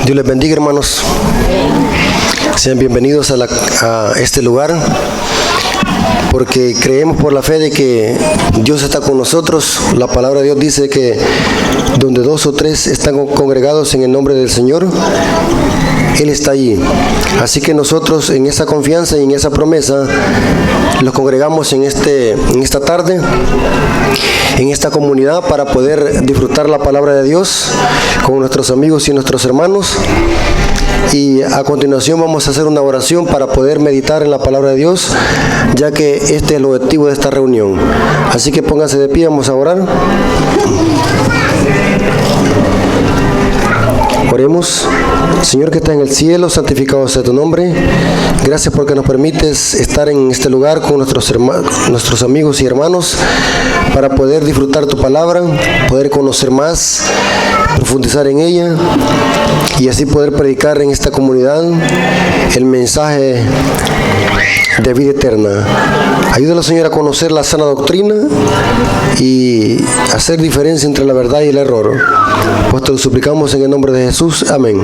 Dios les bendiga, hermanos. Sean bienvenidos a este lugar, porque creemos por la fe de que Dios está con nosotros. La palabra de Dios dice que donde 2 o 3 están congregados en el nombre del Señor, Él está allí. Así que nosotros, en esa confianza y en esa promesa, los congregamos en esta tarde, en esta comunidad, para poder disfrutar la palabra de Dios con nuestros amigos y nuestros hermanos. Y a continuación vamos a hacer una oración para poder meditar en la palabra de Dios, ya que este es el objetivo de esta reunión. Así que pónganse de pie, vamos a orar. Oremos. Señor que está en el cielo, santificado sea tu nombre. Gracias porque nos permites estar en este lugar con nuestros amigos y hermanos para poder disfrutar tu palabra, poder conocer más, profundizar en ella y así poder predicar en esta comunidad el mensaje de vida eterna. Ayúdalo, Señor, a conocer la sana doctrina y hacer diferencia entre la verdad y el error. Pues te lo suplicamos en el nombre de Jesús. Amén.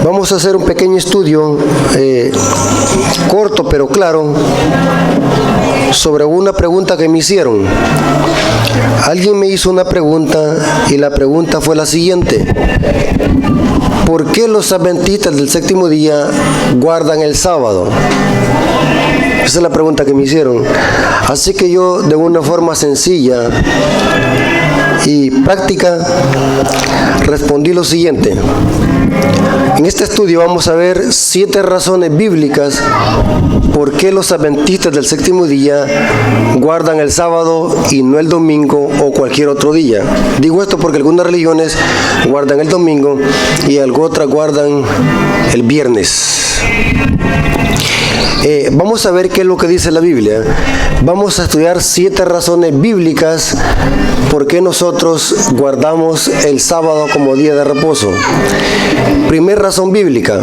Vamos a hacer un pequeño estudio, corto pero claro, sobre una pregunta que me hicieron. Alguien me hizo una pregunta y la pregunta fue la siguiente: ¿por qué los adventistas del séptimo día guardan el sábado? Esa es la pregunta que me hicieron. Así que yo, de una forma sencilla y práctica, respondí lo siguiente. En este estudio vamos a ver 7 razones bíblicas por qué los adventistas del séptimo día guardan el sábado y no el domingo o cualquier otro día. Digo esto porque algunas religiones guardan el domingo y otras guardan el viernes. Vamos a ver qué es lo que dice la Biblia. Vamos a estudiar 7 razones bíblicas por qué nosotros guardamos el sábado como día de reposo. Primera razón bíblica: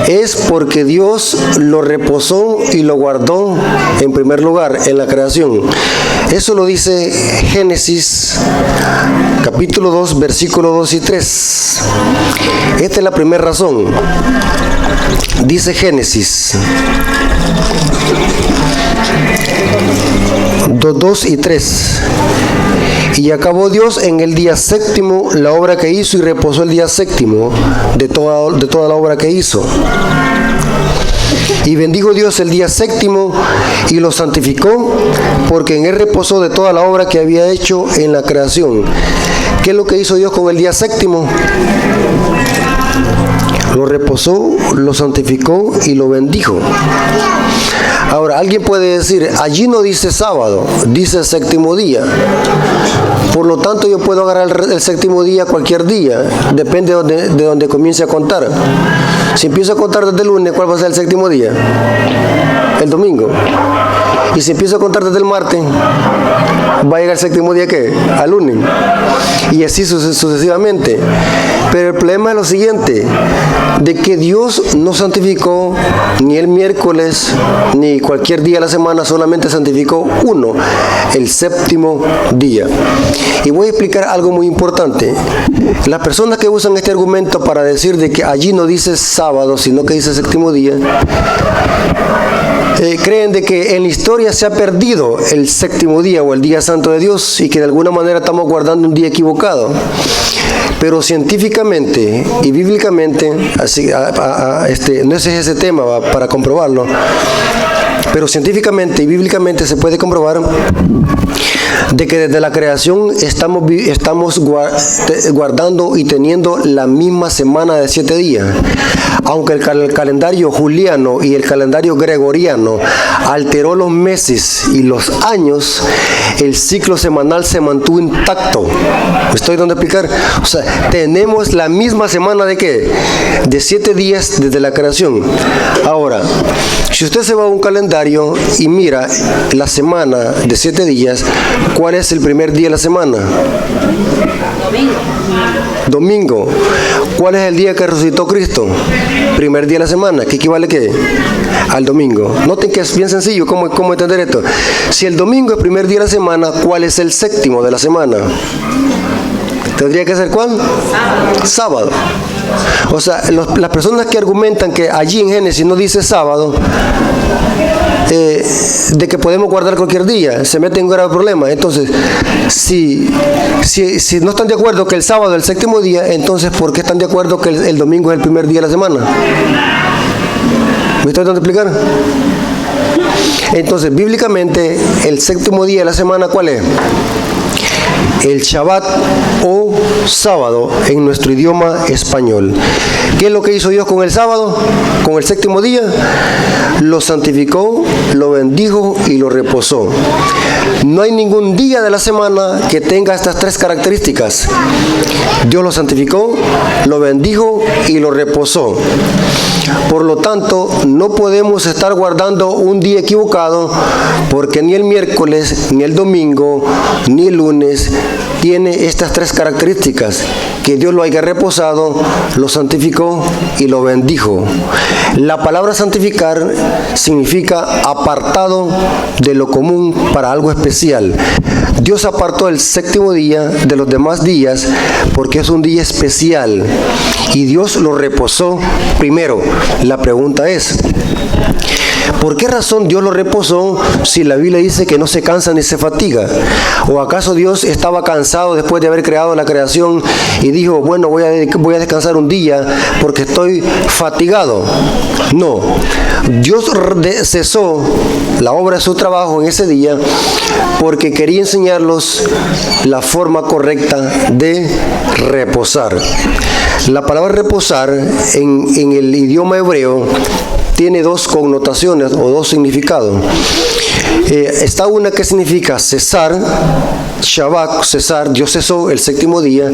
es porque Dios lo reposó y lo guardó en primer lugar en la creación. Eso lo dice Génesis capítulo 2, versículos 2 y 3. Esta es la primera razón. Dice Génesis 2 y 3. Y acabó Dios en el día séptimo la obra que hizo y reposó el día séptimo de toda la obra que hizo. Y bendijo Dios el día séptimo y lo santificó, porque en él reposó de toda la obra que había hecho en la creación. ¿Qué es lo que hizo Dios con el día séptimo? Lo reposó, lo santificó y lo bendijo. Ahora, alguien puede decir, allí no dice sábado, dice séptimo día. Por lo tanto, yo puedo agarrar el séptimo día cualquier día, depende de donde comience a contar. Si empiezo a contar desde el lunes, ¿cuál va a ser el séptimo día? El domingo. Y si empiezo a contar desde el martes, ¿va a llegar el séptimo día qué? Al lunes. Y así sucesivamente. Pero el problema es lo siguiente, de que Dios no santificó ni el miércoles ni cualquier día de la semana, solamente santificó uno, el séptimo día. Y voy a explicar algo muy importante. Las personas que usan este argumento para decir de que allí no dice sábado, sino que dice séptimo día, creen de que en la historia se ha perdido el séptimo día o el día santo de Dios y que de alguna manera estamos guardando un día equivocado. Pero científicamente y bíblicamente, no es ese tema para comprobarlo, pero científicamente y bíblicamente se puede comprobar de que desde la creación estamos guardando y teniendo la misma semana de 7 días. Aunque el calendario juliano y el calendario gregoriano alteró los meses y los años, el ciclo semanal se mantuvo intacto. ¿Me estoy dando a explicar? O sea, tenemos la misma semana de ¿qué? De 7 días desde la creación. Ahora, si usted se va a un calendario y mira la semana de 7 días, ¿cuál es el primer día de la semana? Domingo. ¿Cuál es el día que resucitó Cristo? Primer día de la semana. ¿Qué equivale qué? Al domingo. Noten que es bien sencillo cómo entender esto. Si el domingo es primer día de la semana, ¿cuál es el séptimo de la semana? ¿Tendría que ser cuál? Sábado. O sea, las personas que argumentan que allí en Génesis no dice sábado, de que podemos guardar cualquier día, se meten en un grave problema. Entonces, si no están de acuerdo que el sábado es el séptimo día, entonces ¿por qué están de acuerdo que el domingo es el primer día de la semana? ¿Me estoy dando a explicar? Entonces, bíblicamente, el séptimo día de la semana, ¿cuál es? El Shabbat o sábado en nuestro idioma español. ¿Qué es lo que hizo Dios con el sábado? Con el séptimo día, lo santificó, lo bendijo y lo reposó. No hay ningún día de la semana que tenga estas tres características. Dios lo santificó, lo bendijo y lo reposó. Por lo tanto, no podemos estar guardando un día equivocado, porque ni el miércoles, ni el domingo, ni el lunes tiene estas tres características: que Dios lo haya reposado, lo santificó y lo bendijo. La palabra santificar significa apartado de lo común para algo especial. Dios apartó el séptimo día de los demás días porque es un día especial y Dios lo reposó primero. La pregunta es, ¿por qué razón Dios lo reposó si la Biblia dice que no se cansa ni se fatiga? ¿O acaso Dios estaba cansado después de haber creado la creación y dijo, bueno, voy a descansar un día porque estoy fatigado? No, Dios cesó la obra de su trabajo en ese día porque quería enseñarlos la forma correcta de reposar. La palabra reposar en el idioma hebreo tiene dos connotaciones o dos significados. Está una que significa cesar, Shabbat, cesar, Dios cesó el séptimo día,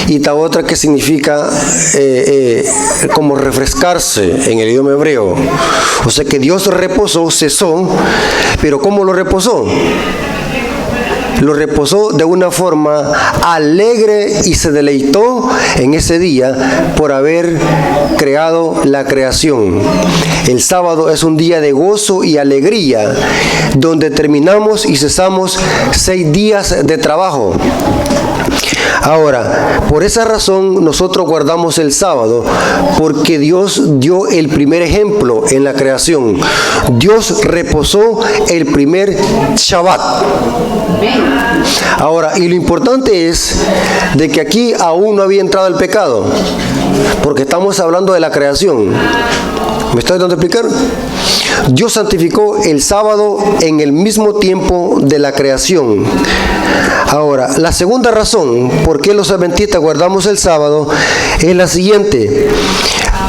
y está otra que significa como refrescarse en el idioma hebreo. O sea que Dios reposó, cesó, pero ¿cómo lo reposó? Lo reposó de una forma alegre y se deleitó en ese día por haber creado la creación. El sábado es un día de gozo y alegría, donde terminamos y cesamos 6 días de trabajo. Ahora, por esa razón nosotros guardamos el sábado, porque Dios dio el primer ejemplo en la creación. Dios reposó el primer Shabbat. Ahora, y lo importante es de que aquí aún no había entrado el pecado, porque estamos hablando de la creación. ¿Me estoy dando a explicar? Dios santificó el sábado en el mismo tiempo de la creación. Ahora, la segunda razón por qué los adventistas guardamos el sábado es la siguiente: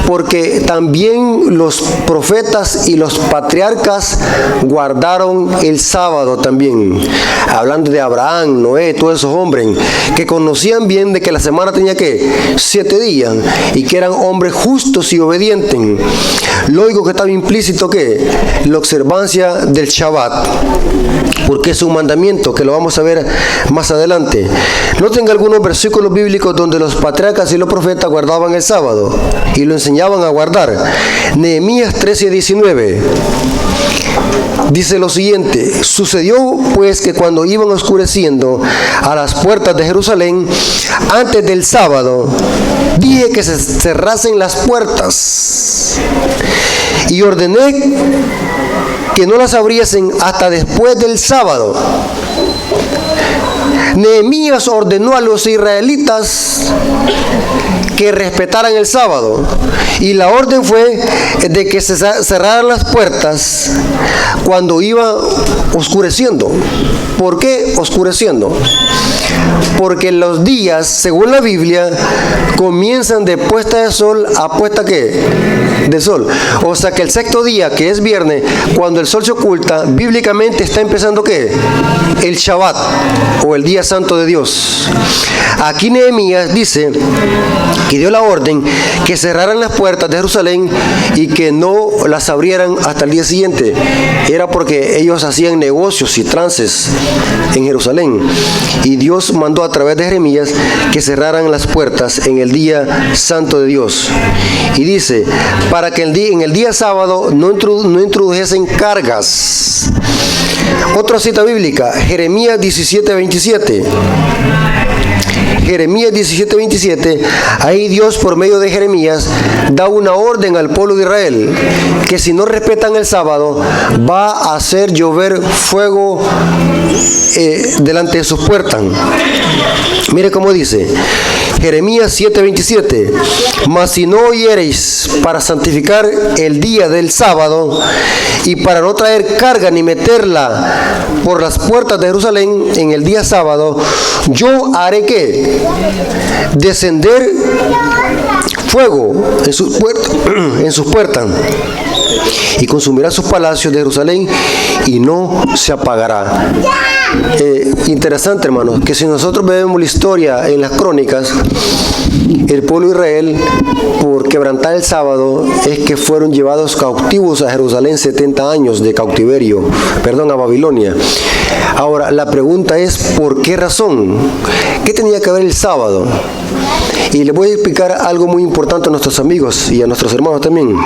porque también los profetas y los patriarcas guardaron el sábado también. Hablando de Abraham, Noé, todos esos hombres que conocían bien de que la semana tenía que 7 días y que eran hombres justos y obedientes. Lógico que estaba implícito que la observancia del Shabbat, porque es un mandamiento que lo vamos a ver más adelante. Noten algunos versículos bíblicos donde los patriarcas y los profetas guardaban el sábado y lo enseñaban a guardar. Nehemías 13:19 dice lo siguiente: sucedió pues que cuando iban oscureciendo a las puertas de Jerusalén antes del sábado, dije que se cerrasen las puertas y ordené que no las abriesen hasta después del sábado. Nehemías ordenó a los israelitas que respetaran el sábado, y la orden fue de que se cerraran las puertas cuando iba oscureciendo. ¿Por qué oscureciendo? Porque los días, según la Biblia, comienzan de puesta de sol a puesta ¿qué? De sol. O sea que el sexto día, que es viernes, cuando el sol se oculta, bíblicamente está empezando ¿qué? El Shabbat, o el día santo de Dios. Aquí Nehemías dice que dio la orden que cerraran las puertas de Jerusalén y que no las abrieran hasta el día siguiente. Era porque ellos hacían negocios y trances en Jerusalén, y Dios mandó a través de Jeremías que cerraran las puertas en el día santo de Dios. Y dice, para que en el día sábado no introdujesen cargas. Otra cita bíblica, Jeremías 17:27. Jeremías 17:27, ahí Dios por medio de Jeremías da una orden al pueblo de Israel que si no respetan el sábado va a hacer llover fuego delante de sus puertas. Mire cómo dice Jeremías 7:27, mas si no oyereis para santificar el día del sábado y para no traer carga ni meterla por las puertas de Jerusalén en el día sábado, yo haré que descender fuego en sus puertas y consumirá sus palacios de Jerusalén y no se apagará. Interesante, hermanos, que si nosotros vemos la historia en las crónicas, el pueblo de Israel, por quebrantar el sábado, es que fueron llevados cautivos a Jerusalén 70 años de cautiverio, a Babilonia. Ahora, la pregunta es, ¿por qué razón? ¿Qué tenía que ver el sábado? Y les voy a explicar algo muy importante a nuestros amigos y a nuestros hermanos también.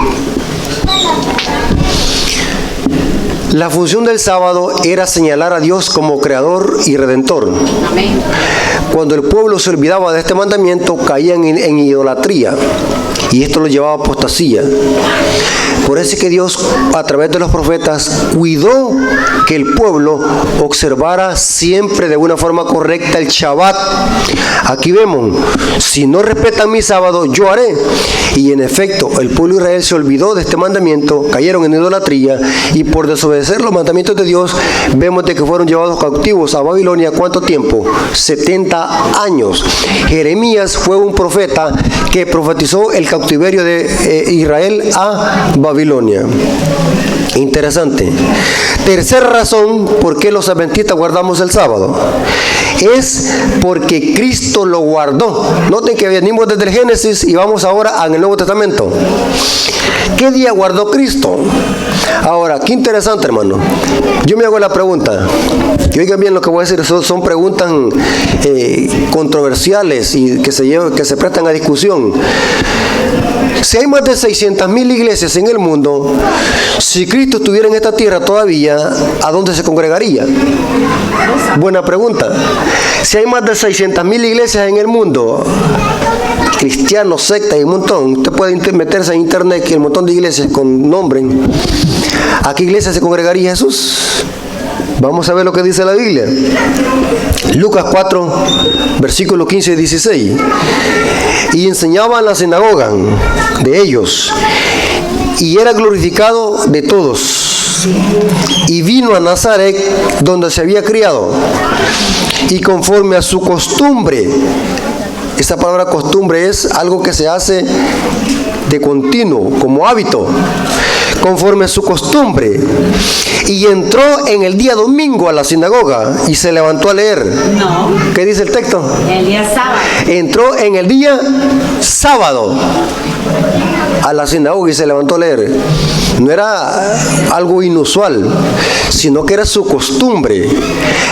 La función del sábado era señalar a Dios como creador y redentor. Amén. Cuando el pueblo se olvidaba de este mandamiento, caían en idolatría y esto lo llevaba a apostasía. Por eso es que Dios, a través de los profetas, cuidó que el pueblo observara siempre de una forma correcta el Shabbat. Aquí vemos, si no respetan mi sábado, yo haré. Y en efecto, el pueblo de Israel se olvidó de este mandamiento, cayeron en idolatría y por desobedecer los mandamientos de Dios, vemos de que fueron llevados cautivos a Babilonia. ¿Cuánto tiempo? 70 años. Jeremías fue un profeta que profetizó el cautiverio de Israel a Babilonia. Interesante. Tercera razón por qué los adventistas guardamos el sábado es porque Cristo lo guardó. Noten que venimos desde el Génesis y vamos ahora en el Nuevo Testamento. ¿Qué día guardó Cristo? Ahora, qué interesante, hermano. Yo me hago la pregunta, y oigan bien lo que voy a decir, son preguntas controversiales y que se prestan a discusión. Si hay más de 600,000 iglesias en el mundo, si Cristo estuviera en esta tierra todavía, ¿a dónde se congregaría? Buena pregunta. Si hay más de 600,000 iglesias en el mundo, cristianos, sectas y un montón, usted puede meterse en internet que hay un montón de iglesias con nombre. ¿A qué iglesia se congregaría Jesús? Vamos a ver lo que dice la Biblia. Lucas 4, versículos 15 y 16. Y enseñaba en la sinagoga de ellos, y era glorificado de todos. Y vino a Nazaret, donde se había criado, y conforme a su costumbre. Esa palabra costumbre es algo que se hace de continuo, como hábito, conforme a su costumbre. Y entró en el día domingo a la sinagoga y se levantó a leer. No. ¿Qué dice el texto? El día sábado. Entró en el día sábado a la sinagoga y se levantó a leer. No era algo inusual, sino que era su costumbre.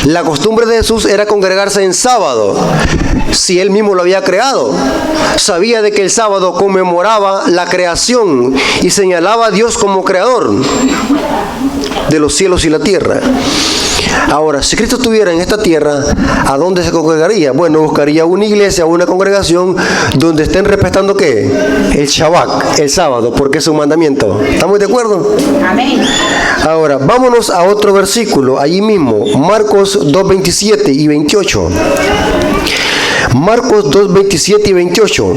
La costumbre de Jesús era congregarse en sábado. Si él mismo lo había creado, sabía de que el sábado conmemoraba la creación y señalaba a Dios como creador de los cielos y la tierra. Ahora, si Cristo estuviera en esta tierra, ¿a dónde se congregaría? Bueno, buscaría una iglesia, una congregación donde estén respetando ¿qué? El Shabbat, el sábado, porque es un mandamiento. ¿Estamos de acuerdo? Amén. Ahora, vámonos a otro versículo, allí mismo, Marcos 2:27 y 28. Marcos 2:27 y 28.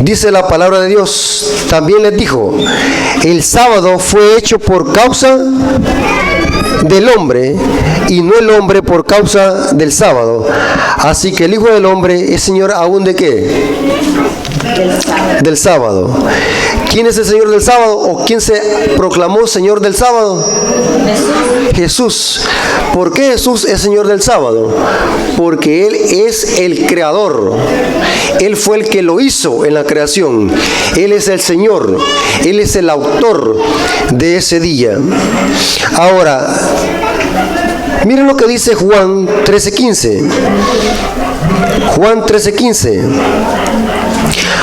Dice la palabra de Dios, también les dijo, el sábado fue hecho por causa del hombre y no el hombre por causa del sábado. Así que el Hijo del Hombre es Señor aún ¿de qué? Del sábado. ¿Quién es el Señor del sábado? ¿O quién se proclamó Señor del sábado? Jesús. ¿Por qué Jesús es Señor del sábado? Porque Él es el creador. Él fue el que lo hizo en la creación. Él es el Señor. Él es el autor de ese día. Ahora, miren lo que dice Juan 13:15. Juan 13:15.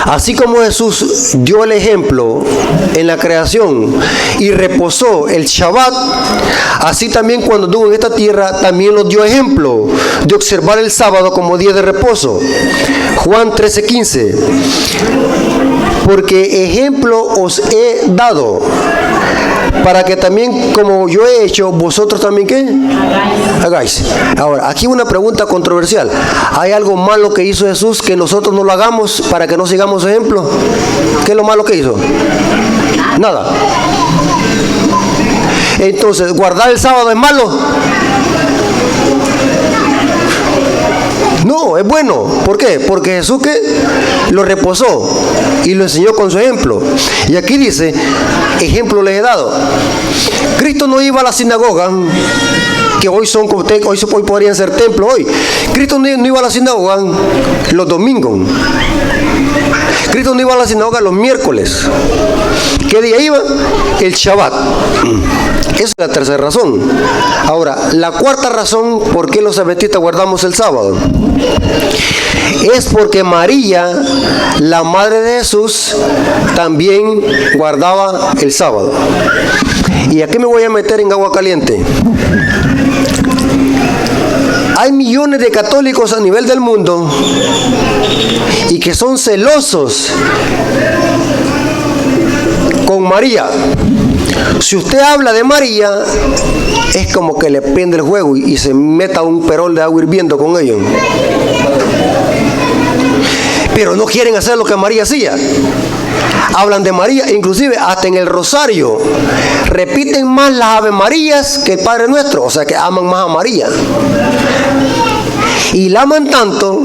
Así como Jesús dio el ejemplo en la creación y reposó el Shabbat, así también cuando estuvo en esta tierra también nos dio ejemplo de observar el sábado como día de reposo. Juan 13:15. Porque ejemplo os he dado, para que también como yo he hecho, vosotros también ¿qué? Hagáis. Ahora, aquí una pregunta controversial. ¿Hay algo malo que hizo Jesús que nosotros no lo hagamos para que no sigamos su ejemplo? ¿Qué es lo malo que hizo? Nada. Entonces, ¿guardar el sábado es malo? No, es bueno. ¿Por qué? Porque Jesús ¿qué? Lo reposó y lo enseñó con su ejemplo. Y aquí dice, ejemplo les he dado. Cristo no iba a la sinagoga, que hoy podrían ser templos hoy. Cristo no iba a la sinagoga los domingos. Cristo no iba a la sinagoga los miércoles. ¿Qué día iba? El Shabbat. Esa es la tercera razón. Ahora, la cuarta razón por qué los adventistas guardamos el sábado es porque María, la madre de Jesús, también guardaba el sábado. Y aquí me voy a meter en agua caliente. Hay millones de católicos a nivel del mundo y que son celosos con María. Si usted habla de María, es como que le prende el juego y se meta un perol de agua hirviendo con ellos. Pero no quieren hacer lo que María hacía. Hablan de María, inclusive hasta en el rosario repiten más las Ave Marías que el Padre Nuestro, o sea que aman más a María. Y la aman tanto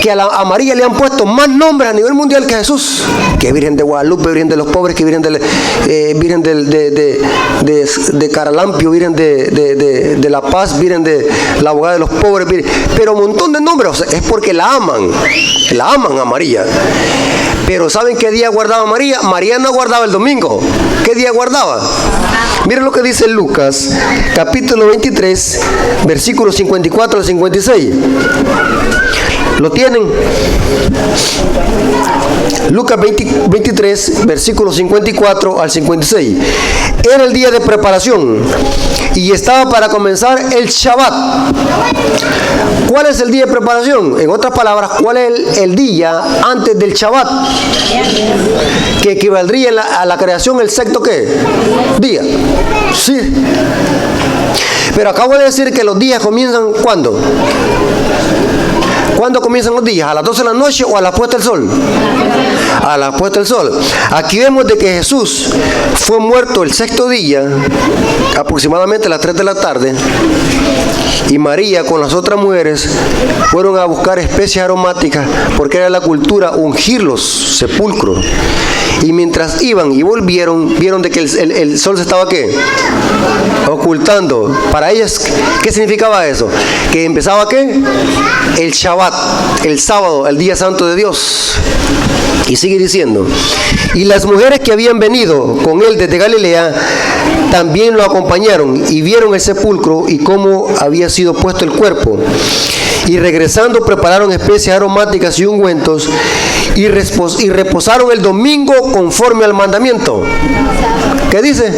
que a María le han puesto más nombres a nivel mundial que a Jesús, que Virgen de Guadalupe, Virgen de los pobres, que Virgen de Caralampio, Virgen de La Paz, Virgen de la abogada de los pobres, pero un montón de nombres. O sea, es porque la aman a María. Pero ¿saben qué día guardaba María? María no guardaba el domingo. ¿Qué día guardaba? Miren lo que dice Lucas, capítulo 23, versículos 54 al 56. ¿Lo tienen? Lucas 23, versículos 54 al 56. Era el día de preparación y estaba para comenzar el Shabbat. ¿Cuál es el día de preparación? En otras palabras, ¿cuál es el día antes del Shabbat? Que equivaldría a la creación el sexto ¿qué? Día. Sí. Pero acabo de decir que los días comienzan ¿cuándo? ¿Cuándo comienzan los días? ¿A las 12 de la noche o a la puesta del sol? A la puesta del sol. Aquí vemos de que Jesús fue muerto el sexto día, aproximadamente a las 3 de la tarde, y María con las otras mujeres fueron a buscar especies aromáticas, porque era la cultura ungir los sepulcros. Y mientras iban y volvieron, vieron de que el sol se estaba ¿qué? Ocultando. Para ellas, ¿qué significaba eso? Que empezaba ¿qué? El Shabbat, el sábado, el día santo de Dios. Y sigue diciendo, y las mujeres que habían venido con él desde Galilea también lo acompañaron y vieron el sepulcro y cómo había sido puesto el cuerpo. Y regresando prepararon especies aromáticas y ungüentos y reposaron el domingo conforme al mandamiento. ¿Qué dice?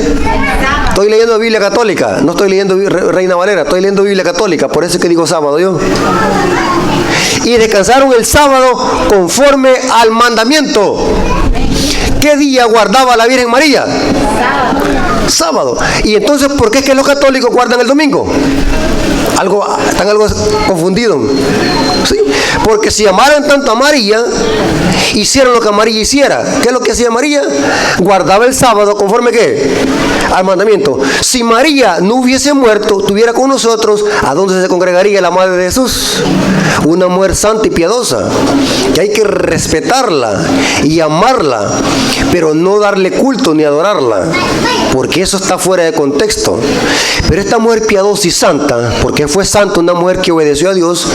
Estoy leyendo Biblia católica, no estoy leyendo Reina Valera, estoy leyendo Biblia católica, por eso es que digo sábado yo. Y descansaron el sábado conforme al mandamiento. ¿Qué día guardaba la Virgen María? Sábado. Y entonces, ¿por qué es que los católicos guardan el domingo? Están algo confundidos. ¿Sí? Porque si amaran tanto a María, hicieron lo que María hiciera. ¿Qué es lo que hacía María? Guardaba el sábado conforme ¿qué? Al mandamiento. Si María no hubiese muerto, estuviera con nosotros, ¿a dónde se congregaría la madre de Jesús? Una mujer santa y piadosa, que hay que respetarla y amarla, pero no darle culto ni adorarla, porque eso está fuera de contexto. Pero esta mujer piadosa y santa, porque fue santa, una mujer que obedeció a Dios,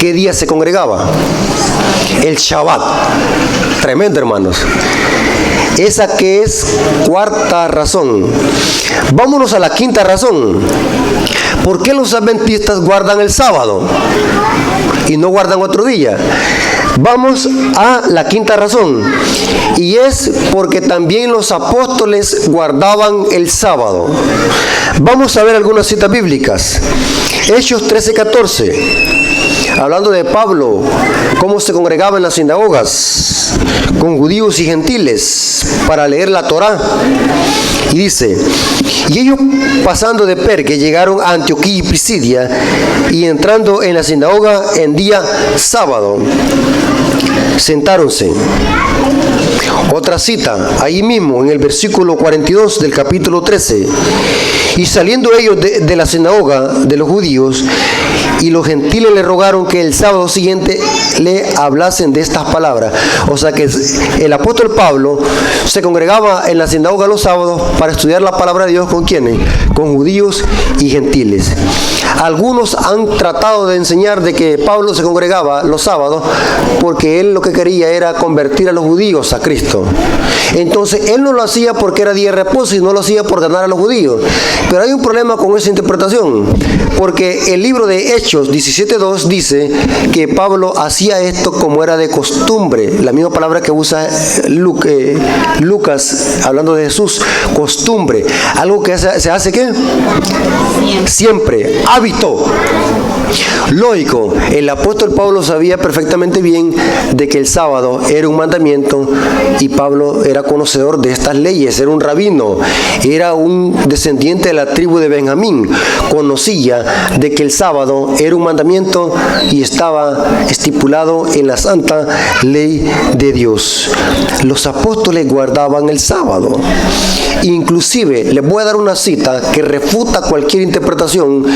¿qué día se congregaba? El Shabbat. Tremendo, hermanos. Esa que es cuarta razón. Vámonos a la quinta razón. ¿por qué los adventistas guardan el sábado y no guardan otro día? Vamos a la quinta razón, y es porque también los apóstoles guardaban el sábado. Vamos a ver algunas citas bíblicas. Hechos 13:14, hablando de Pablo, cómo se congregaba en las sinagogas con judíos y gentiles para leer la Torá. Y dice: y ellos, pasando de Perge, llegaron a Antioquía y Pisidia, y entrando en la sinagoga en día sábado, sentáronse. Otra cita, ahí mismo en el versículo 42 del capítulo 13. Y saliendo ellos de la sinagoga de los judíos, y los gentiles le rogaron que el sábado siguiente le hablasen de estas palabras. O sea que el apóstol Pablo se congregaba en la sinagoga los sábados para estudiar la palabra de Dios. ¿Con quiénes? Con judíos y gentiles. Algunos han tratado de enseñar de que Pablo se congregaba los sábados porque él lo que quería era convertir a los judíos a Cristo. Entonces él no lo hacía porque era día de reposo, y no lo hacía por ganar a los judíos. Pero hay un problema con esa interpretación, porque el libro de Hechos 17:2 dice que Pablo hacía esto como era de costumbre, la misma palabra que usa Lucas hablando de Jesús, costumbre, algo que se hace ¿qué? Siempre, hábito. Lógico, el apóstol Pablo sabía perfectamente bien de que el sábado era un mandamiento, y Pablo era conocedor de estas leyes, era un rabino, era un descendiente de la tribu de Benjamín, conocía de que el sábado era un mandamiento y estaba estipulado en la santa ley de Dios. Los apóstoles guardaban el sábado. Inclusive les voy a dar una cita que refuta cualquier interpretación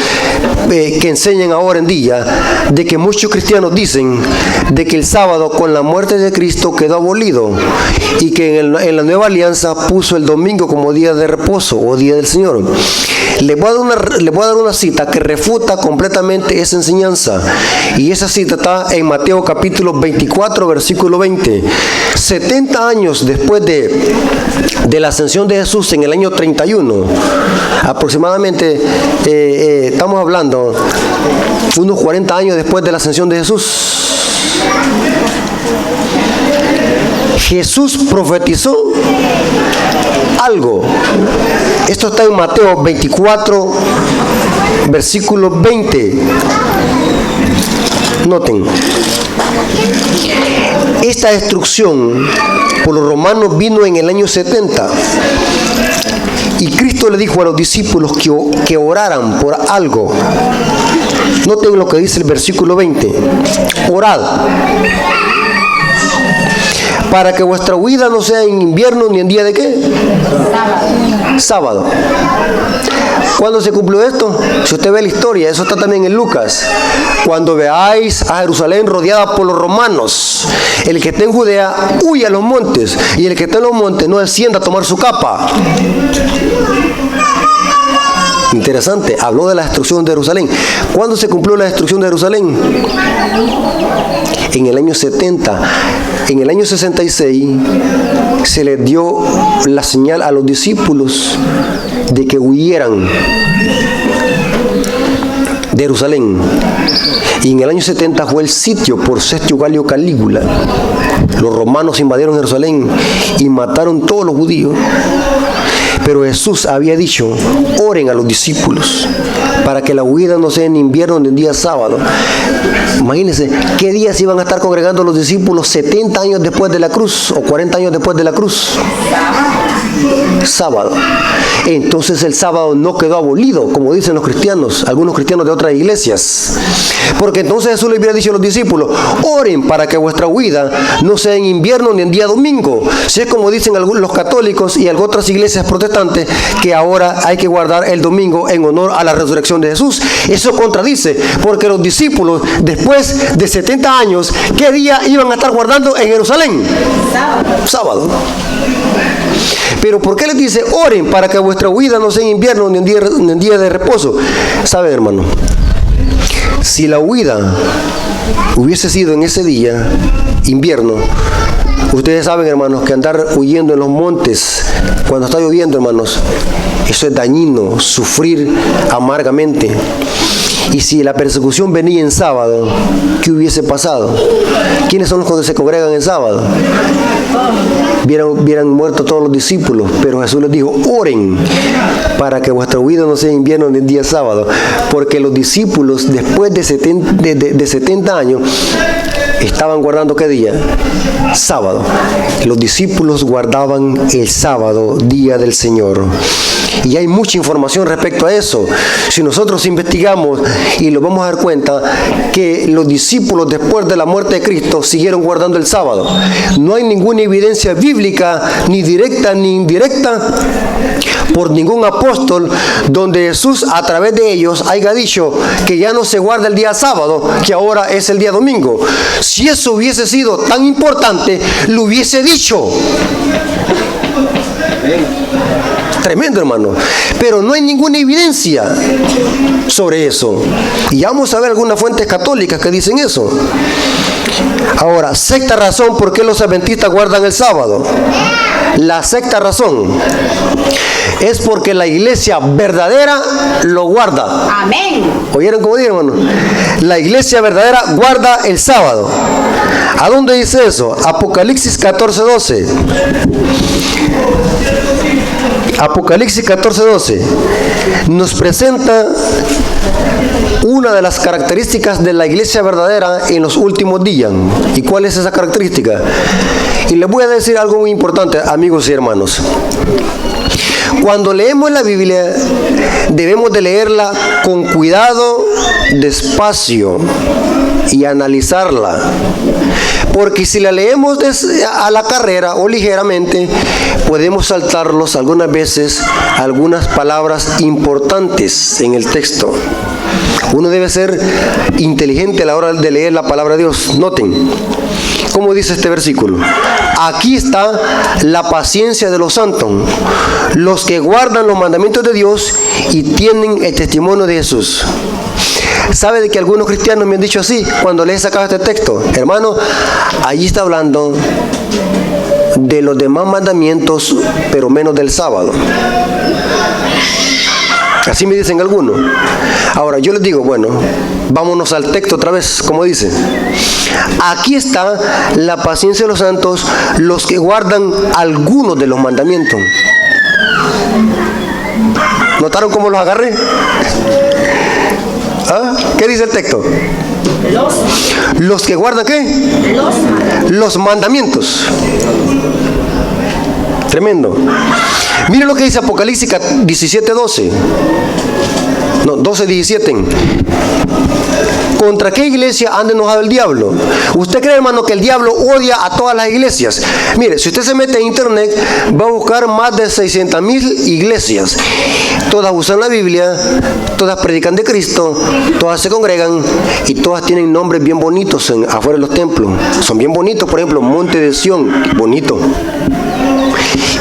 que enseñen ahora en día, de que muchos cristianos dicen de que el sábado con la muerte de Cristo quedó abolido, y que en la nueva alianza puso el domingo como día de reposo o día del Señor. Les voy a dar una cita que refuta completamente esa enseñanza, y esa cita está en Mateo capítulo 24 versículo 20. 70 años después de la ascensión de Jesús, en el año 31 aproximadamente, estamos hablando unos 40 años después de la ascensión de Jesús, Jesús profetizó algo. Esto está en Mateo 24 versículo 20. Noten, esta destrucción por los romanos vino en el año 70, y Cristo le dijo a los discípulos que oraran por algo. Noten lo que dice el versículo 20: orad para que vuestra huida no sea en invierno ni en día de ¿qué? Sábado. ¿Cuándo se cumplió esto? Si usted ve la historia, eso está también en Lucas. Cuando veáis a Jerusalén rodeada por los romanos, el que esté en Judea huya a los montes, y el que esté en los montes no descienda a tomar su capa. Interesante, habló de la destrucción de Jerusalén. ¿Cuándo se cumplió la destrucción de Jerusalén? En el año 70. En el año 66 se les dio la señal a los discípulos de que huyeran de Jerusalén. Y en el año 70 fue el sitio por Sergio Galio Calígula. Los romanos invadieron Jerusalén y mataron todos los judíos. Pero Jesús había dicho: oren a los discípulos para que la huida no sea en invierno ni en día sábado. Imagínense, ¿qué días iban a estar congregando los discípulos 70 años después de la cruz o 40 años después de la cruz? Sábado. Entonces el sábado no quedó abolido, como dicen los cristianos, algunos cristianos de otras iglesias. Porque entonces Jesús le hubiera dicho a los discípulos: oren para que vuestra huida no sea en invierno ni en día domingo. Si es como dicen los católicos y otras iglesias protestantes, que ahora hay que guardar el domingo en honor a la resurrección de Jesús. Eso contradice, porque los discípulos, después de 70 años, ¿qué día iban a estar guardando en Jerusalén? Sábado. Pero ¿por qué les dice oren para que vuestra huida no sea en invierno ni en día de reposo? ¿Saben, hermano? Si la huida hubiese sido en ese día, invierno, Ustedes saben, hermanos, que andar huyendo en los montes cuando está lloviendo, hermanos, eso es dañino, sufrir amargamente. Y si la persecución venía en sábado, ¿qué hubiese pasado? ¿Quiénes son los que se congregan en sábado? Hubieran muerto todos los discípulos, pero Jesús les dijo: oren para que vuestra huida no sea invierno ni en día sábado, porque los discípulos después de 70 años estaban guardando ¿qué día? Sábado. Los discípulos guardaban el sábado, día del Señor. Y hay mucha información respecto a eso. Si nosotros investigamos y nos vamos a dar cuenta que los discípulos después de la muerte de Cristo siguieron guardando el sábado. No hay ninguna evidencia bíblica, ni directa ni indirecta, por ningún apóstol donde Jesús a través de ellos haya dicho que ya no se guarda el día sábado, que ahora es el día domingo. Si eso hubiese sido tan importante, lo hubiese dicho. Tremendo, hermano. Pero no hay ninguna evidencia sobre eso. Y vamos a ver algunas fuentes católicas que dicen eso. Ahora, sexta razón por qué los adventistas guardan el sábado. La sexta razón es porque la iglesia verdadera lo guarda. Amén. ¿Oyeron cómo digo, hermano? La iglesia verdadera guarda el sábado. ¿A dónde dice eso? Apocalipsis 14:12. Apocalipsis 14:12 nos presenta una de las características de la iglesia verdadera en los últimos días. ¿Y cuál es esa característica? Y les voy a decir algo muy importante, amigos y hermanos. Cuando leemos la Biblia, debemos de leerla con cuidado, despacio, y analizarla. Porque si la leemos a la carrera o ligeramente, podemos saltarnos algunas veces algunas palabras importantes en el texto. Uno debe ser inteligente a la hora de leer la palabra de Dios. Noten cómo dice este versículo: aquí está la paciencia de los santos, los que guardan los mandamientos de Dios y tienen el testimonio de Jesús. ¿Sabe de que algunos cristianos me han dicho así cuando les he sacado este texto? Hermano, allí está hablando de los demás mandamientos, pero menos del sábado. Así me dicen algunos. Ahora yo les digo, bueno, vámonos al texto otra vez, como dice. Aquí está la paciencia de los santos, los que guardan algunos de los mandamientos. ¿Notaron cómo los agarré? ¿Ah? ¿Qué dice el texto? Los que guardan ¿qué? Los mandamientos. Tremendo. Miren lo que dice Apocalipsis 17:12. No, 12:17. ¿Contra qué iglesia anda enojado el diablo? ¿Usted cree, hermano, que el diablo odia a todas las iglesias? Mire, si usted se mete en internet, va a buscar más de 600,000 iglesias. Todas usan la Biblia, todas predican de Cristo, todas se congregan y todas tienen nombres bien bonitos afuera de los templos. Son bien bonitos, por ejemplo, Monte de Sión, bonito.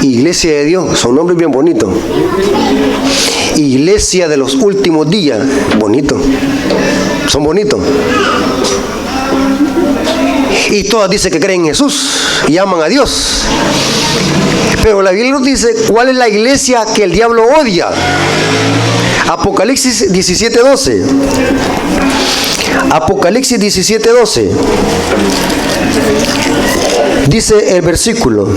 Iglesia de Dios, son nombres bien bonitos. Iglesia de los últimos días, bonito. Son bonitos. Y todas dicen que creen en Jesús y aman a Dios. Pero la Biblia nos dice cuál es la iglesia que el diablo odia. Apocalipsis 17:12. Apocalipsis 17:12. Dice el versículo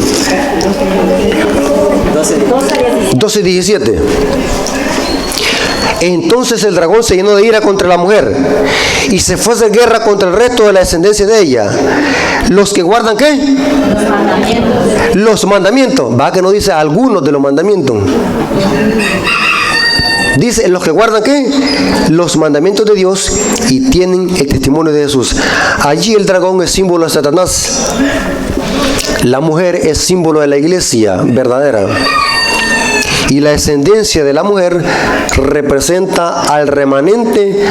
12:17. Entonces el dragón se llenó de ira contra la mujer y se fue a hacer guerra contra el resto de la descendencia de ella. Los que guardan ¿qué? Los mandamientos. Va, que no dice algunos de los mandamientos. Dice los que guardan ¿qué? Los mandamientos de Dios y tienen el testimonio de Jesús. Allí el dragón es símbolo de Satanás. La mujer es símbolo de la iglesia verdadera. Y la descendencia de la mujer representa al remanente,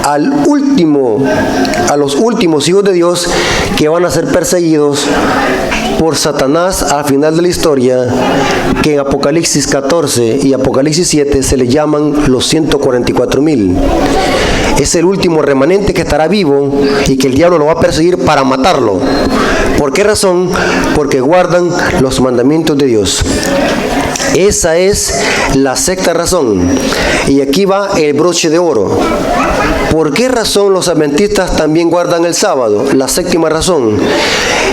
a los últimos hijos de Dios que van a ser perseguidos por Satanás al final de la historia, que en Apocalipsis 14 y Apocalipsis 7 se le llaman los 144,000. Es el último remanente que estará vivo y que el diablo lo va a perseguir para matarlo. ¿Por qué razón? Porque guardan los mandamientos de Dios. Esa es la sexta razón. Y aquí va el broche de oro. ¿Por qué razón los adventistas también guardan el sábado? La séptima razón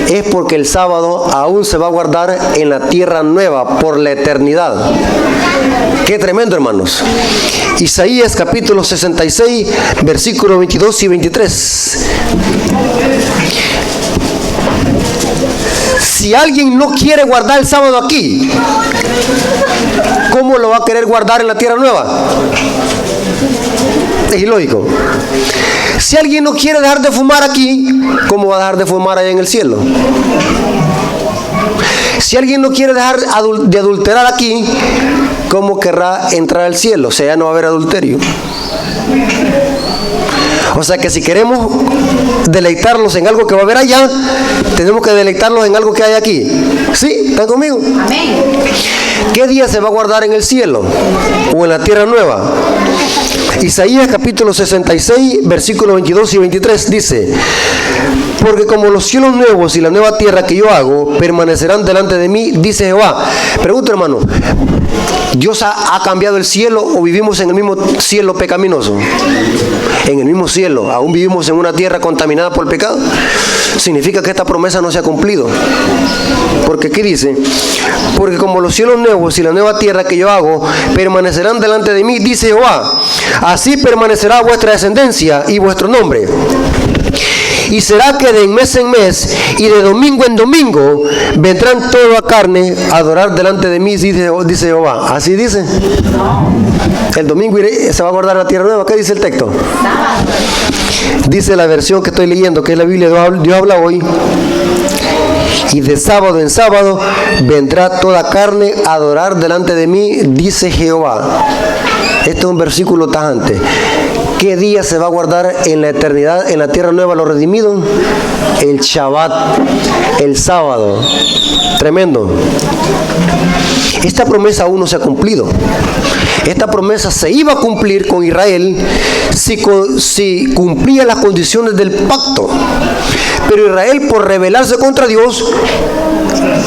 es porque el sábado aún se va a guardar en la tierra nueva por la eternidad. Qué tremendo, hermanos. Isaías capítulo 66, versículos 22 y 23. Si alguien no quiere guardar el sábado aquí, ¿cómo lo va a querer guardar en la tierra nueva? Es ilógico. Si alguien no quiere dejar de fumar aquí, ¿cómo va a dejar de fumar allá en el cielo? Si alguien no quiere dejar de adulterar aquí, ¿cómo querrá entrar al cielo? O sea, ya no va a haber adulterio. O sea que si queremos deleitarnos en algo que va a haber allá, tenemos que deleitarnos en algo que hay aquí. ¿Sí? ¿Están conmigo? Amén. ¿Qué día se va a guardar en el cielo o en la tierra nueva? Isaías capítulo 66, versículos 22 y 23 dice: porque como los cielos nuevos y la nueva tierra que yo hago permanecerán delante de mí, dice Jehová. Pregunto, hermano, ¿Dios ha cambiado el cielo o vivimos en el mismo cielo pecaminoso? En el mismo cielo, aún vivimos en una tierra contaminada por el pecado. Significa que esta promesa no se ha cumplido. Porque ¿qué dice? Porque como los cielos nuevos y la nueva tierra que yo hago permanecerán delante de mí, dice Jehová, así permanecerá vuestra descendencia y vuestro nombre. Y será que de mes en mes y de domingo en domingo vendrán toda carne a adorar delante de mí, dice Jehová. ¿Así dice? El domingo se va a guardar la tierra nueva. ¿Qué dice el texto? Dice la versión que estoy leyendo, que es la Biblia de Dios habla hoy. Y de sábado en sábado vendrá toda carne a adorar delante de mí, dice Jehová. Este es un versículo tajante. ¿Qué día se va a guardar en la eternidad, en la tierra nueva, los redimidos? El Shabbat, el sábado. Tremendo. Esta promesa aún no se ha cumplido. Esta promesa se iba a cumplir con Israel si cumplía las condiciones del pacto. Pero Israel, por rebelarse contra Dios,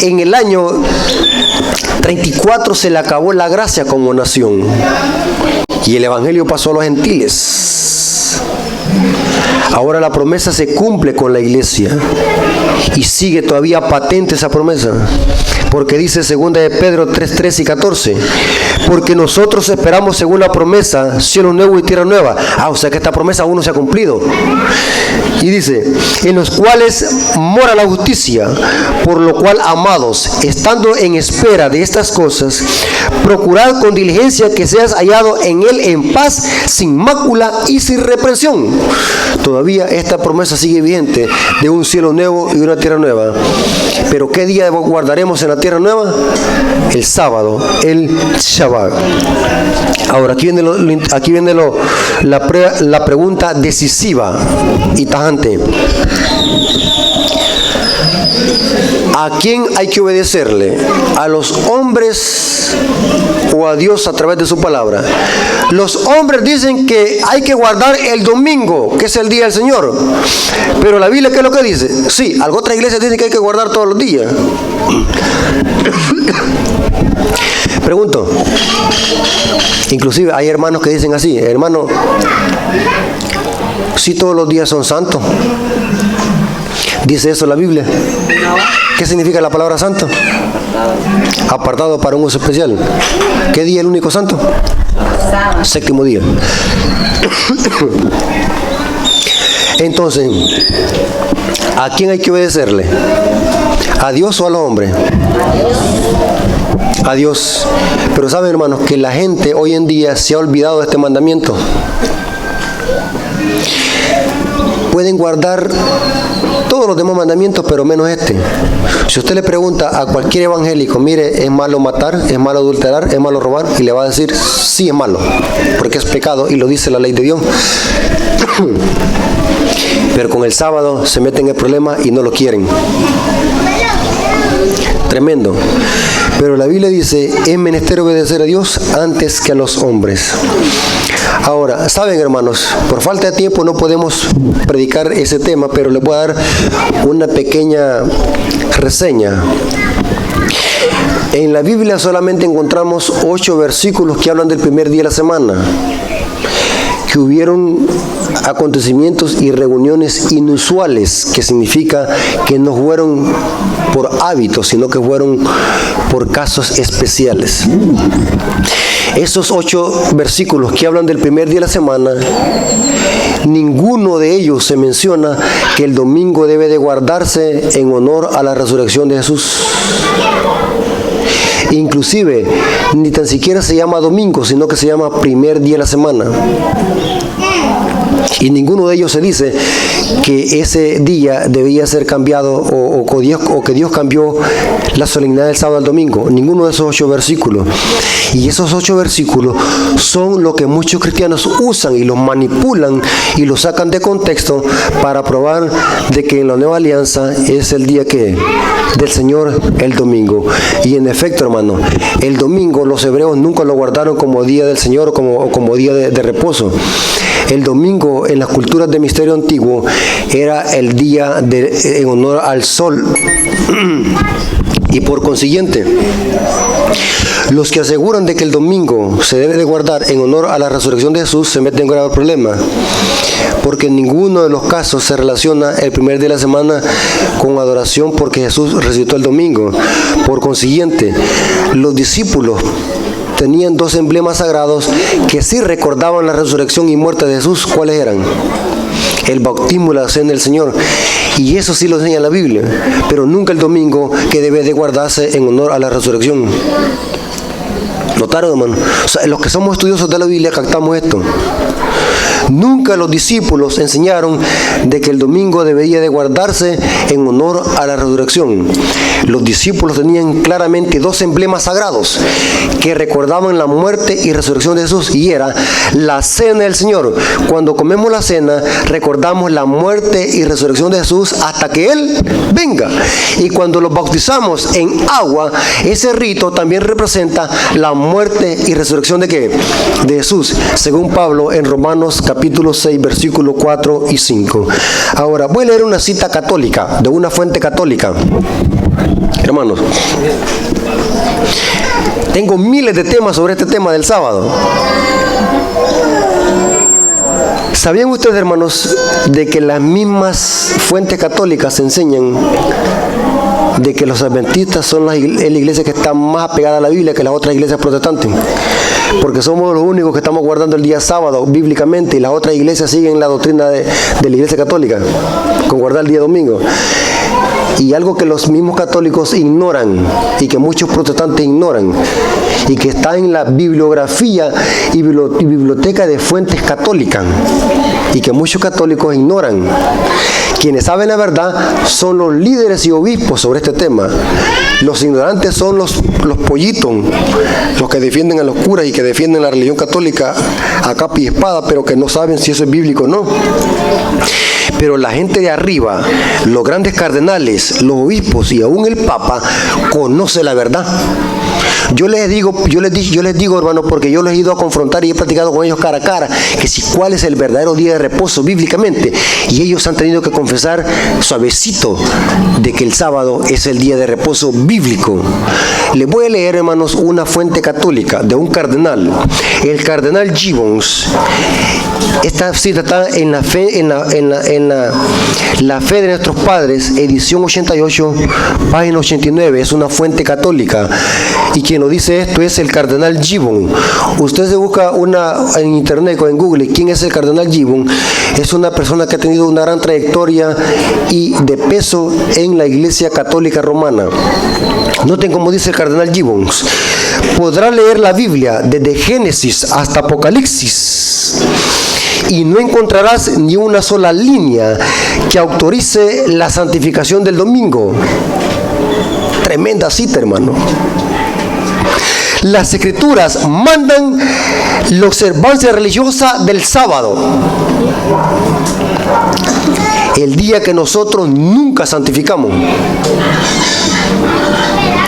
en el año 34 se le acabó la gracia como nación. Y el evangelio pasó a los gentiles. Ahora la promesa se cumple con la iglesia. Y sigue todavía patente esa promesa. Porque dice 2 de Pedro 3, 13 y 14. Porque nosotros esperamos según la promesa, cielo nuevo y tierra nueva. O sea que esta promesa aún no se ha cumplido. Y dice, en los cuales mora la justicia, por lo cual, amados, estando en espera de estas cosas, procurad con diligencia que seas hallado en él en paz, sin mácula y sin reprensión. Todavía esta promesa sigue vigente de un cielo nuevo y una tierra nueva. Pero ¿qué día guardaremos en la tierra nueva? El sábado, el Shabbat. Ahora, aquí viene la pregunta decisiva y tajante. ¿A quién hay que obedecerle? ¿A los hombres o a Dios a través de su palabra? Los hombres dicen que hay que guardar el domingo, que es el día del Señor. Pero la Biblia, ¿qué es lo que dice? Sí, algunas otras iglesias dicen que hay que guardar todos los días. Pregunto, inclusive hay hermanos que dicen así: hermano, si todos los días son santos. ¿Dice eso la Biblia? ¿Qué significa la palabra santo? Apartado para un uso especial. ¿Qué día es el único santo? Séptimo día. Entonces, ¿a quién hay que obedecerle? ¿A Dios o a los hombres? A Dios. Pero saben, hermanos, que la gente hoy en día se ha olvidado de este mandamiento. Pueden guardar todos los demás mandamientos, pero menos este. Si usted le pregunta a cualquier evangélico, mire, ¿es malo matar? ¿Es malo adulterar? ¿Es malo robar? Y le va a decir, sí, es malo, porque es pecado y lo dice la ley de Dios. Pero con el sábado se meten en el problema y no lo quieren. Tremendo. Pero la Biblia dice, es menester obedecer a Dios antes que a los hombres. Ahora, saben, hermanos, por falta de tiempo no podemos predicar ese tema, pero les voy a dar una pequeña reseña. En la Biblia solamente encontramos 8 versículos que hablan del primer día de la semana, que hubieron acontecimientos y reuniones inusuales, que significa que no fueron por hábito, sino que fueron por casos especiales. Esos 8 versículos que hablan del primer día de la semana, ninguno de ellos se menciona que el domingo debe de guardarse en honor a la resurrección de Jesús. Inclusive, ni tan siquiera se llama domingo, sino que se llama primer día de la semana. Y ninguno de ellos se dice que ese día debía ser cambiado o que Dios cambió la solemnidad del sábado al domingo. Ninguno de esos 8 versículos. Y esos 8 versículos son lo que muchos cristianos usan y los manipulan y los sacan de contexto para probar de que en la nueva alianza es el día del Señor, el domingo. Y en efecto, hermano, el domingo los hebreos nunca lo guardaron como día del Señor o como día de reposo. El domingo en las culturas de misterio antiguo era el día en honor al sol. Y por consiguiente, los que aseguran de que el domingo se debe de guardar en honor a la resurrección de Jesús se meten en grave problema, porque en ninguno de los casos se relaciona el primer día de la semana con adoración, porque Jesús resucitó el domingo. Por consiguiente, los discípulos tenían 2 emblemas sagrados que sí recordaban la resurrección y muerte de Jesús. ¿Cuáles eran? El bautismo y la cena del Señor. Y eso sí lo enseña la Biblia, pero nunca el domingo, que debe de guardarse en honor a la resurrección. ¿Notaron, hermano? O sea, los que somos estudiosos de la Biblia captamos esto. Nunca los discípulos enseñaron de que el domingo debería de guardarse en honor a la resurrección. Los discípulos tenían claramente 2 emblemas sagrados que recordaban la muerte y resurrección de Jesús, y era la cena del Señor. Cuando comemos la cena, recordamos la muerte y resurrección de Jesús hasta que Él venga. Y cuando los bautizamos en agua, ese rito también representa la muerte y resurrección ¿de qué? De Jesús, según Pablo en Romanos capítulo 6, versículos 4 y 5. Ahora, voy a leer una cita católica, de una fuente católica. Hermanos, tengo miles de temas sobre este tema del sábado. ¿Sabían ustedes, hermanos, de que las mismas fuentes católicas enseñan de que los adventistas son la iglesia que está más apegada a la Biblia que las otras iglesias protestantes? Porque somos los únicos que estamos guardando el día sábado bíblicamente, y las otras iglesias siguen la doctrina de la iglesia católica con guardar el día domingo. Y algo que los mismos católicos ignoran y que muchos protestantes ignoran, y que está en la bibliografía y biblioteca de fuentes católicas, y que muchos católicos ignoran. Quienes saben la verdad son los líderes y obispos sobre este tema. Los ignorantes son los pollitos, los que defienden a los curas y que defienden la religión católica a capa y espada, pero que no saben si eso es bíblico o no. Pero la gente de arriba, los grandes cardenales, los obispos y aún el Papa, conoce la verdad. Yo les digo, hermano, porque yo los he ido a confrontar y he platicado con ellos cara a cara, que si cuál es el verdadero día de reposo bíblicamente, y ellos han tenido que confesar suavecito de que el sábado es el día de reposo bíblico. Les voy a leer, hermanos, una fuente católica de un cardenal, el cardenal Gibbons. Esta cita está en la fe, la fe de nuestros padres, edición 88, página 89. Es una fuente católica, y quien lo dice esto es el cardenal Gibbons. Usted se busca en internet o en Google quién es el cardenal Gibbons. Es una persona que ha tenido una gran trayectoria y de peso en la Iglesia Católica Romana. Noten cómo dice el cardenal Gibbons: podrá leer la Biblia desde Génesis hasta Apocalipsis y no encontrarás ni una sola línea que autorice la santificación del domingo. Tremenda cita, hermano. Las Escrituras mandan la observancia religiosa del sábado. el día que nosotros nunca santificamos.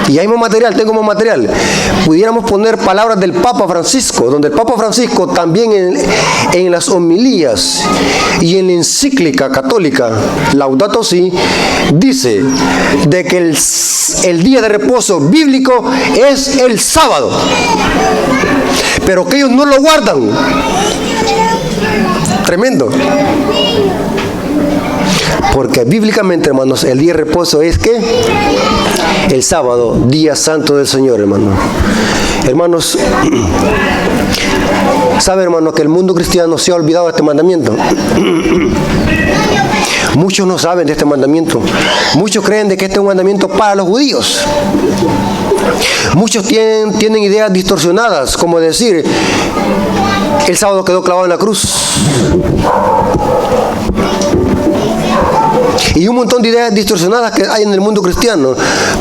Y hay más material, tengo más material. Pudiéramos poner palabras del Papa Francisco, donde el Papa Francisco también en las homilías y en la encíclica católica Laudato Si, dice de que el día de reposo bíblico es el sábado, pero que ellos no lo guardan. Tremendo. Porque bíblicamente, hermanos, el día de reposo es ¿qué? El sábado, día santo del Señor, hermanos. Hermanos, ¿sabe, hermano, que el mundo cristiano se ha olvidado de este mandamiento? Muchos no saben de este mandamiento. Muchos creen de que este es un mandamiento para los judíos. Muchos tienen ideas distorsionadas, como decir, el sábado quedó clavado en la cruz. Y un montón de ideas distorsionadas que hay en el mundo cristiano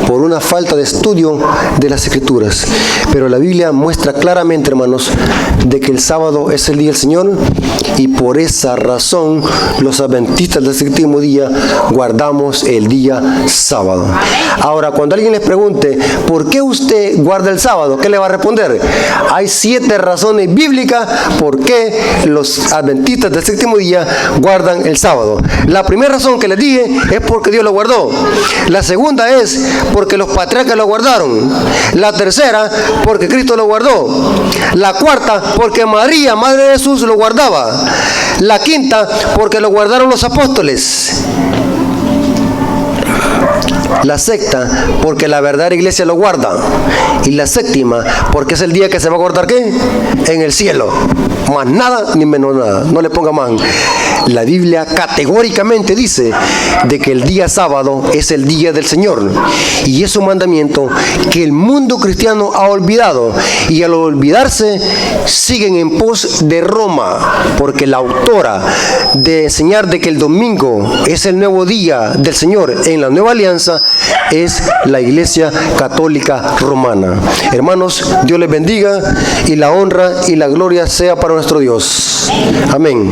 por una falta de estudio de las Escrituras. Pero la Biblia muestra claramente, hermanos, de que el sábado es el día del Señor, y por esa razón los adventistas del séptimo día guardamos el día sábado. Ahora, cuando alguien les pregunte, ¿por qué usted guarda el sábado?, ¿qué le va a responder? Hay 7 razones bíblicas por qué los adventistas del séptimo día guardan el sábado. La primera razón que les dije es porque Dios lo guardó. La segunda es porque los patriarcas lo guardaron. La tercera, porque Cristo lo guardó. La cuarta, porque María, madre de Jesús, lo guardaba. La quinta, porque lo guardaron los apóstoles. La sexta, porque la verdadera iglesia lo guarda. Y la séptima, porque es el día que se va a guardar ¿qué? En el cielo. Más nada ni menos nada. No le ponga más. La Biblia categóricamente dice de que el día sábado es el día del Señor. Y es un mandamiento que el mundo cristiano ha olvidado. Y al olvidarse, siguen en pos de Roma. Porque la autora de enseñar de que el domingo es el nuevo día del Señor en la nueva alianza es la Iglesia Católica Romana. Hermanos, Dios les bendiga y la honra y la gloria sea para nuestro Dios. Amén.